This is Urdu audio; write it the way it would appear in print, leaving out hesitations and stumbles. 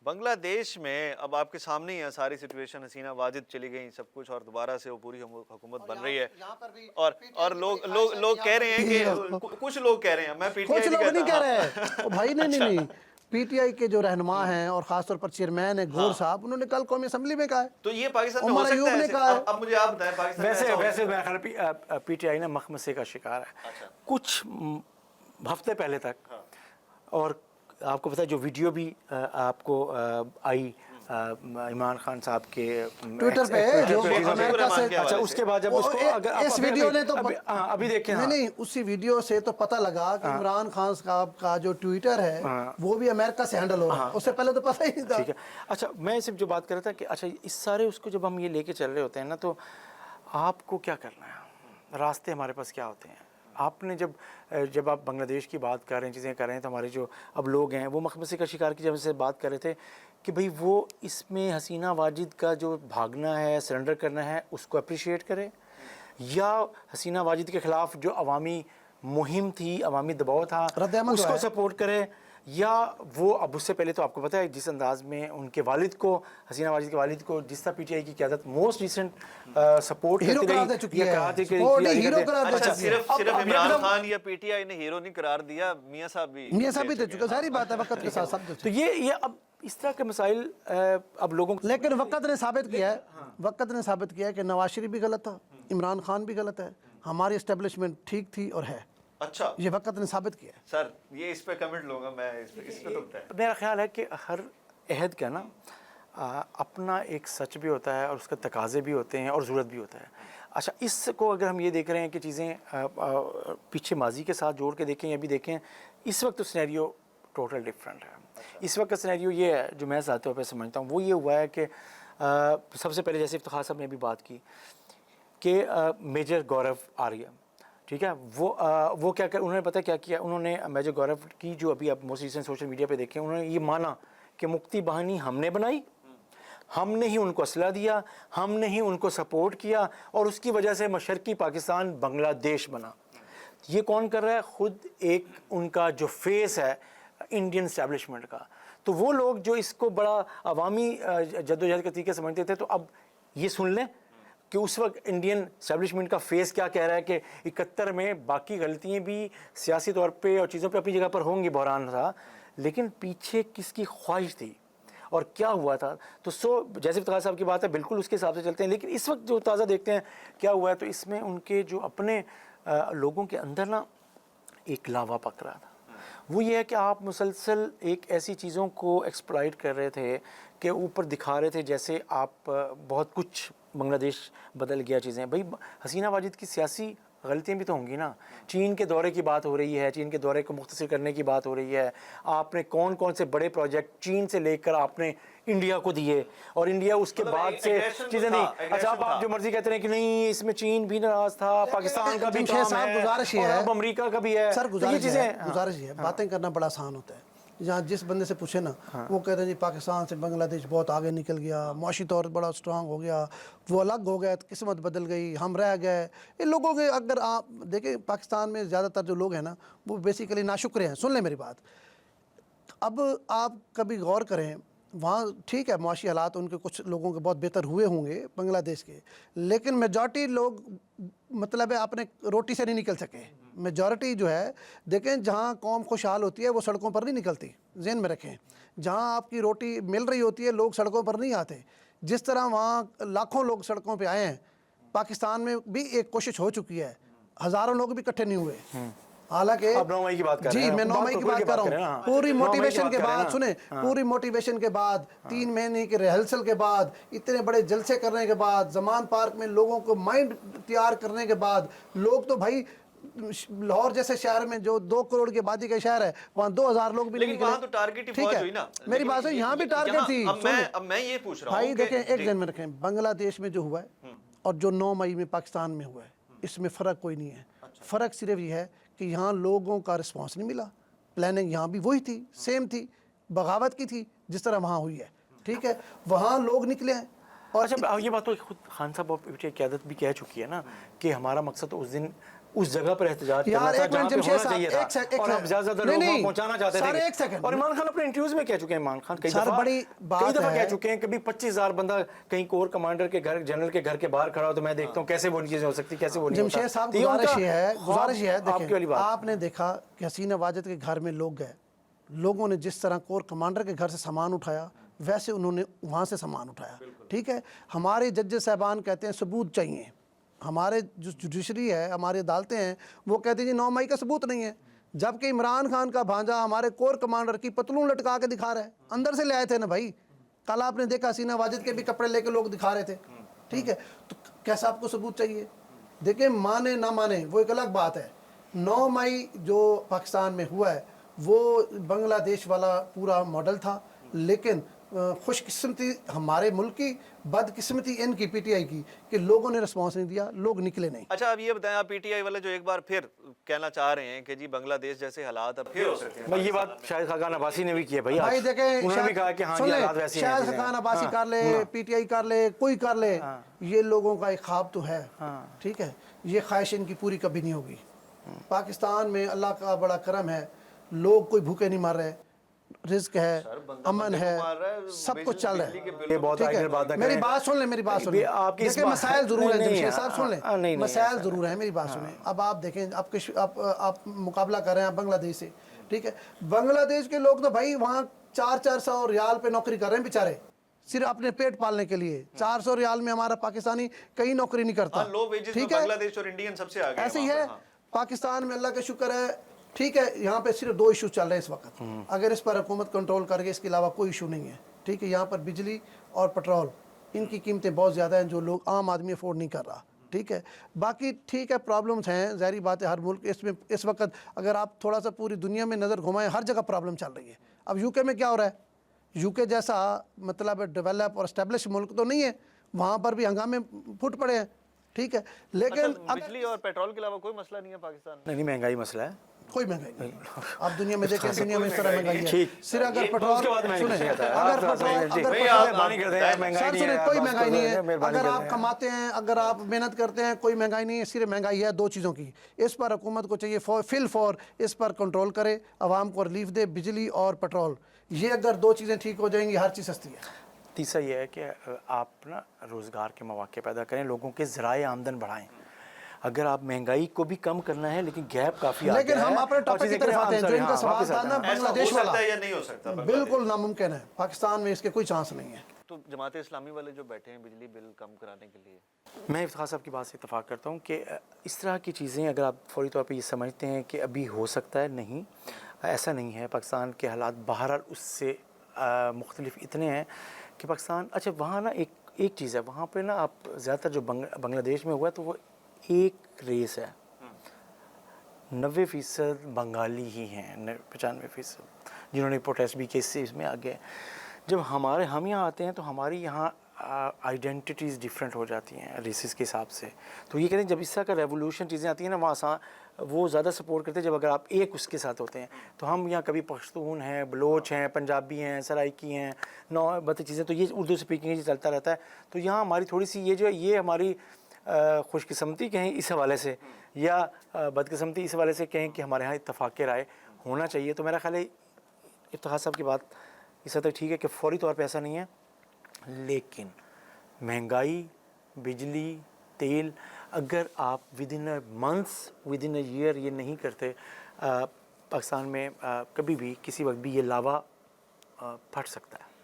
بنگلہ دیش میں اب آپ کے سامنے ہی ہے ساری سچویشن، حسینہ واجد چلی گئی سب کچھ، اور دوبارہ سے وہ پوری حکومت بن رہی ہے، اور لوگ کہہ رہے ہیں کہ کچھ لوگ کہہ رہے ہیں، میں پی ٹی کچھ آئی لوگ نہیں کہہ رہے کہتا ہیں بھائی، نہیں پی ٹی آئی کے جو رہنما ہیں اور خاص طور پر چیئرمین ہے گور صاحب، انہوں نے کل قومی اسمبلی میں کہا ہے، تو یہ پاکستان میں ہو عمر سکتا ایوب ہے نے ایسے؟ کہا ہے۔ اب مجھے آپ بتائیں پاکستان میں ایسا ہو ویسے سکتا ہے؟ میرے خیال پی ٹی آئی نا مخمصے کا شکار ہے کچھ ہفتے پہلے تک، اور آپ کو پتہ ہے جو ویڈیو بھی آپ کو آئی عمران خان صاحب کے ٹویٹر پہ جو امریکہ سے، اچھا اس کے بعد جب اس کو اس ویڈیو نے تو ابھی دیکھیں، نہیں اسی ویڈیو سے تو پتہ لگا کہ عمران خان صاحب کا جو ٹویٹر ہے وہ بھی امریکہ سے ہینڈل ہو رہا ہے، اس سے پہلے تو پتہ ہی نہیں تھا۔ ٹھیک ہے، اچھا میں صرف جو بات کر رہا تھا کہ اچھا اس سارے اس کو جب ہم یہ لے کے چل رہے ہوتے ہیں نا، تو آپ کو کیا کرنا ہے، راستے ہمارے پاس کیا ہوتے ہیں؟ آپ نے جب آپ بنگلہ دیش کی بات کر رہے ہیں، چیزیں کر رہے ہیں، تو ہمارے جو اب لوگ ہیں وہ مخمصے کا شکار کی جب سے بات کر رہے تھے کہ بھئی وہ اس میں حسینہ واجد کا جو بھاگنا ہے، سرنڈر کرنا ہے، اس کو اپریشیٹ کرے، یا حسینہ واجد کے خلاف جو عوامی مہم تھی، عوامی دباؤ تھا، رد عمل اس جو کو ہے سپورٹ کرے، یا وہ اب اس سے پہلے تو آپ کو پتہ ہے جس انداز میں ان کے والد کو، حسینہ واجد کے والد کو جس طرح پی ٹی آئی کی قیادت موسٹ ریسنٹ سپورٹ ہیرو کرتی قرار دے رہی، چکی یا ہے، کہا تھی کہ سپورٹ ہی ہیرو قرار دے اچھا چکی ہے۔ صرف عمران خان یا پی ٹی آئی نے ہیرو نہیں قرار دیا، میاں صاحب بھی دے چکا، ساری بات ہے، وقت کے ساتھ سب دے چکا۔ تو یہ اب اس طرح کے مسائل اب لوگوں کو، لیکن وقت نے ثابت کیا ہے کہ نواز شریف بھی غلط تھا، عمران خان بھی غلط ہے، ہماری اسٹیبلشمنٹ ٹھیک تھی اور ہے، اچھا یہ وقت نے ثابت کیا ہے۔ سر یہ اس پہ کمنٹ لوں گا میں، اس پہ تو بتائیں۔ میرا خیال ہے کہ ہر عہد کا نا اپنا ایک سچ بھی ہوتا ہے، اور اس کے تقاضے بھی ہوتے ہیں، اور ضرورت بھی ہوتا ہے۔ اچھا اس کو اگر ہم یہ دیکھ رہے ہیں کہ چیزیں پیچھے ماضی کے ساتھ جوڑ کے دیکھیں یا بھی دیکھیں، اس وقت تو سینیریو ٹوٹل ڈفرینٹ ہے۔ اس وقت کا سینیریو یہ ہے جو میں ذاتی طور پہ سمجھتا ہوں، وہ یہ ہوا ہے کہ سب سے پہلے جیسے افتخار صاحب نے بھی بات کی کہ میجر گورو آریہ، ٹھیک ہے، وہ کیا انہوں نے پتہ کیا کیا، انہوں نے میجر گورو کی جو ابھی آپ موسٹ ریسنٹ سوشل میڈیا پہ دیکھیں، انہوں نے یہ مانا کہ مکتی باہنی ہم نے بنائی، ہم نے ہی ان کو اسلحہ دیا، ہم نے ہی ان کو سپورٹ کیا، اور اس کی وجہ سے مشرقی پاکستان بنگلہ دیش بنا۔ یہ کون کر رہا ہے؟ خود ایک ان کا جو فیس ہے انڈین اسٹیبلشمنٹ کا۔ تو وہ لوگ جو اس کو بڑا عوامی جدوجہد کا طریقہ سمجھتے تھے، تو اب یہ سن لیں کہ اس وقت انڈین اسٹیبلشمنٹ کا فیس کیا کہہ رہا ہے کہ 71 میں باقی غلطیاں بھی سیاسی طور پہ اور چیزوں پہ اپنی جگہ پر ہوں گی، بحران تھا، لیکن پیچھے کس کی خواہش تھی اور کیا ہوا تھا۔ تو جیسے افتخار صاحب کی بات ہے، بالکل اس کے حساب سے چلتے ہیں، لیکن اس وقت جو تازہ دیکھتے ہیں کیا ہوا ہے، تو اس میں ان کے جو اپنے لوگوں کے اندر نا ایک لاوا پک رہا تھا۔ وہ یہ ہے کہ آپ مسلسل ایک ایسی چیزوں کو ایکسپلائٹ کر رہے تھے کہ اوپر دکھا رہے تھے جیسے آپ بہت کچھ بنگلہ دیش بدل گیا چیزیں۔ بھائی حسینہ واجد کی سیاسی غلطیاں بھی تو ہوں گی نا، چین کے دورے کی بات ہو رہی ہے، چین کے دورے کو مختصر کرنے کی بات ہو رہی ہے، آپ نے کون کون سے بڑے پروجیکٹ چین سے لے کر آپ نے انڈیا کو دیے، اور انڈیا اس کے بعد سے چیزیں نہیں۔ اچھا آپ جو مرضی کہتے ہیں کہ نہیں اس میں چین بھی ناراض تھا، پاکستان کا بھی کام ہے، اور اب امریکہ کا بھی ہے، سر تو یہ چیزیں گزارش ہے، باتیں کرنا بڑا آسان ہوتا ہے، جہاں جس بندے سے پوچھے نا وہ کہتے ہیں جی پاکستان سے بنگلہ دیش بہت آگے نکل گیا، معاشی طور بڑا سٹرانگ ہو گیا، وہ الگ ہو گیا، قسمت بدل گئی، ہم رہ گئے۔ ان لوگوں کے اگر آپ دیکھیں پاکستان میں زیادہ تر جو لوگ ہیں نا وہ بیسیکلی ناشکرے ہیں۔ سن لیں میری بات، اب آپ کبھی غور کریں، وہاں ٹھیک ہے معاشی حالات ان کے کچھ لوگوں کے بہت بہتر ہوئے ہوں گے بنگلہ دیش کے، لیکن میجارٹی لوگ مطلب ہے اپنے روٹی سے نہیں نکل سکے۔ میجارٹی جو ہے دیکھیں، جہاں قوم خوشحال ہوتی ہے وہ سڑکوں پر نہیں نکلتی، ذہن میں رکھیں، جہاں آپ کی روٹی مل رہی ہوتی ہے لوگ سڑکوں پر نہیں آتے۔ جس طرح وہاں لاکھوں لوگ سڑکوں پہ آئے ہیں، پاکستان میں بھی ایک کوشش ہو چکی ہے، ہزاروں لوگ بھی اکٹھے نہیں ہوئے، حالانکہ آپ 9 مئی کی بات کر رہے ہیں، جی میں 9 مئی کی بات کر رہا ہوں، پوری موٹیویشن کے بعد سنیں، پوری موٹیویشن کے بعد 3 مہینے کے ریہرسل کے بعد، اتنے بڑے جلسے کرنے کے بعد، زمان پارک میں لوگوں کو مائنڈ تیار کرنے کے بعد، لوگ تو بھائی لاہور جیسے شہر میں جو 2 کروڑ کی آبادی کا شہر ہے وہاں 2000 لوگ بھی نہیں لیکن وہاں تو نکلے، ٹارگٹ ہی ٹھیک فوج ہے ہوئی نا۔ میری بات ہے، یہاں بھی ٹارگٹ تھی۔ اب میں یہ پوچھ رہا بھائی ہوں دیکھیں ایک ذہن میں رکھیں، بنگلہ دیش میں جو ہوا ہے اور جو 9 مئی میں پاکستان میں ہوا ہے، اس میں فرق کوئی نہیں ہے۔ فرق صرف یہ ہے کہ یہاں لوگوں کا رسپانس نہیں ملا، پلاننگ یہاں بھی وہی تھی، سیم تھی، بغاوت کی تھی جس طرح وہاں ہوئی ہے، ٹھیک ہے، وہاں لوگ نکلے ہیں۔ اور اچھا یہ بات تو خود خان صاحب اور پی ٹی آئی قیادت بھی کہہ چکی ہے نا کہ ہمارا مقصد تو اس دن اس جگہ پر احتجاج یار کرنا تھا ایک جہاں منٹ پہ جمشید ہونا صاحب، چاہیے ایک تھا سیکنڈ، اور آپ زیادہ زیادہ نہیں، لوگوں کو نہیں، پہنچانا چاہتے سر تھے ایک سیکنڈ، اور عمران خان اپنے انٹرویوز میں کہہ چکے ہیں، عمران خان کئی سر دفعہ بڑی بات کہہ ہے، چکے ہیں کبھی 25,000 بندہ کہیں کور کمانڈر کے گھر جنرل کے گھر کے باہر کھڑا ہو تو میں دیکھتا ہوں کیسے وہ چیزیں ہو سکتی کیسے وہ نہیں ہوتا. جمشید صاحب تو ان کا گزارش یہ ہے آپ کی والی دیکھیں، بات آپ نے دیکھا کہ حسینہ واجد کے گھر میں لوگ گئے، لوگوں نے جس طرح کور کمانڈر کے گھر سے سامان اٹھایا ویسے انہوں نے وہاں سے سامان اٹھایا. ٹھیک ہے، ہمارے ججز صاحبان کہتے ہیں ثبوت چاہیے، ہمارے جو جوڈیشری ہے، ہماری عدالتیں ہیں، وہ کہتے ہیں جی 9 مئی کا ثبوت نہیں ہے، جبکہ عمران خان کا بھانجا ہمارے کور کمانڈر کی پتلون لٹکا کے دکھا رہا ہے، اندر سے لے آئے تھے نا بھائی. کل آپ نے دیکھا حسینہ واجد کے بھی کپڑے لے کے لوگ دکھا رہے تھے. ٹھیک ہے، تو کیسا آپ کو ثبوت چاہیے؟ دیکھیں مانے نہ مانے وہ ایک الگ بات ہے. 9 مئی جو پاکستان میں ہوا ہے وہ بنگلہ دیش والا پورا ماڈل تھا، لیکن خوش قسمتی ہمارے ملک کی، بد قسمتی ان کی پی ٹی آئی کی کہ لوگوں نے رسپانس نہیں دیا، لوگ نکلے نہیں. اچھا اب یہ بتائیں، آپ پی ٹی آئی والے جو ایک بار پھر کہنا چاہ رہے ہیں کہ جی بنگلہ دیش جیسے حالات اب پھر ہو سکتے ہیں. یہ بات شاہد خاقان عباسی نے بھی کی ہے بھائی، بھائی دیکھیں انہوں نے بھی کہا کہ ہاں یہ حالات ویسے ہیں. شاہد خاقان عباسی کر لے، پی ٹی آئی کر لے، کوئی کر لے، یہ لوگوں کا ایک خواب تو ہے. ٹھیک ہے، یہ خواہش ان کی پوری کبھی نہیں ہوگی. پاکستان میں اللہ کا بڑا کرم ہے، لوگ کوئی بھوکے نہیں مر رہے، رزق ہے، امن ہے، سب کچھ چل رہا ہے. ٹھیک ہے، میری بات سن لیں، میری بات سن لیں. دیکھیں مسائل ضرور ہیں جمشید صاحب، سن لیں، مسائل ضرور ہیں، میری بات سنیں. اب آپ دیکھیں، آپ مقابلہ کر رہے ہیں بنگلہ دیش سے. ٹھیک ہے، بنگلہ دیش کے لوگ تو بھائی وہاں 400 ریال پہ نوکری کر رہے ہیں بیچارے، صرف اپنے پیٹ پالنے کے لیے. 400 ریال میں ہمارا پاکستانی کہیں نوکری نہیں کرتا. لو ویجز میں بنگلہ دیش اور انڈین سب سے آگے ایسے ہی ہے پاکستان میں، اللہ کا شکر ہے. ٹھیک ہے، یہاں پہ صرف 2 ایشو چل رہے ہیں اس وقت، اگر اس پر حکومت کنٹرول کر کے، اس کے علاوہ کوئی ایشو نہیں ہے. ٹھیک ہے، یہاں پر بجلی اور پٹرول، ان کی قیمتیں بہت زیادہ ہیں جو لوگ عام آدمی افورڈ نہیں کر رہا. ٹھیک ہے، باقی ٹھیک ہے پرابلمز ہیں، ظاہری بات ہے ہر ملک اس میں اس وقت اگر آپ تھوڑا سا پوری دنیا میں نظر گھمائیں ہر جگہ پرابلم چل رہی ہے. اب یو کے میں کیا ہو رہا ہے؟ یو کے جیسا مطلب ڈیولپ اور اسٹیبلش ملک تو نہیں ہے، وہاں پر بھی ہنگامے پھوٹ پڑے ہیں. ٹھیک ہے، لیکن بجلی اور پیٹرول کے علاوہ کوئی مسئلہ نہیں ہے پاکستان میں. نہیں، مہنگائی مسئلہ ہے، کوئی مہنگائی نہیں. آپ دنیا میں دیکھیں، دنیا میں اس طرح مہنگائی ہے. صرف اگر پٹرول کوئی مہنگائی نہیں ہے. اگر آپ کماتے ہیں، اگر آپ محنت کرتے ہیں، کوئی مہنگائی نہیں ہے. صرف مہنگائی ہے 2 چیزوں کی. اس پر حکومت کو چاہیے فور اس پر کنٹرول کرے، عوام کو ریلیف دے. بجلی اور پٹرول، یہ اگر 2 چیزیں ٹھیک ہو جائیں گی ہر چیز سستی ہے. تیسرا یہ ہے کہ آپ نا روزگار کے مواقع پیدا کریں، لوگوں کے ذرائع آمدن بڑھائیں. اگر آپ مہنگائی کو بھی کم کرنا ہے لیکن گیپ کافی آگے ہے. لیکن ہم اپنے ٹاپک کی طرف آتے ہیں جو ان کا سوال تھا نا بنگلہ دیش والا، یا نہیں ہو سکتا بالکل ناممکن ہے. پاکستان میں اس کے کوئی چانس نہیں ہے. تو جماعت اسلامی والے جو بیٹھے ہیں بجلی بل کم کرانے کے لیے، میں افتخار صاحب کی بات سے اتفاق کرتا ہوں کہ اس طرح کی چیزیں اگر آپ فوری طور پہ یہ سمجھتے ہیں کہ ابھی ہو سکتا ہے، نہیں، ایسا نہیں ہے. پاکستان کے حالات بہرحال اس سے مختلف اتنے ہیں کہ پاکستان، اچھا وہاں نا ایک چیز ہے، وہاں پہ نا آپ زیادہ تر جو بنگلہ دیش میں ہوا ہے تو وہ ایک ریس ہے، 90% بنگالی ہی ہیں، 95% جنہوں نے پروٹیسٹ بھی کیا اس میں آگے. جب ہم یہاں آتے ہیں تو ہماری یہاں آئیڈینٹیٹیز ڈیفرنٹ ہو جاتی ہیں ریسز کے حساب سے. تو یہ کہتے ہیں جب اس طرح کا ریولوشن چیزیں آتی ہیں نا وہاں وہ زیادہ سپورٹ کرتے ہیں جب اگر آپ ایک اس کے ساتھ ہوتے ہیں. تو ہم یہاں کبھی پشتون ہیں، بلوچ ہیں، پنجابی ہیں، سرائکی ہیں، بہت چیزیں، تو یہ اردو اسپیکنگ چلتا رہتا ہے. تو یہاں ہماری تھوڑی سی یہ ہماری خوش قسمتی کہیں اس حوالے سے یا بدقسمتی اس حوالے سے کہیں کہ ہمارے ہاں اتفاق رائے ہونا چاہیے. تو میرا خیال ہے افتخار صاحب کی بات اس حد تک ٹھیک ہے کہ فوری طور پہ ایسا نہیں ہے، لیکن مہنگائی، بجلی، تیل، اگر آپ ودن اے منتھس، ودن اے ایئر یہ نہیں کرتے، پاکستان میں کبھی بھی کسی وقت بھی یہ لاوا پھٹ سکتا ہے.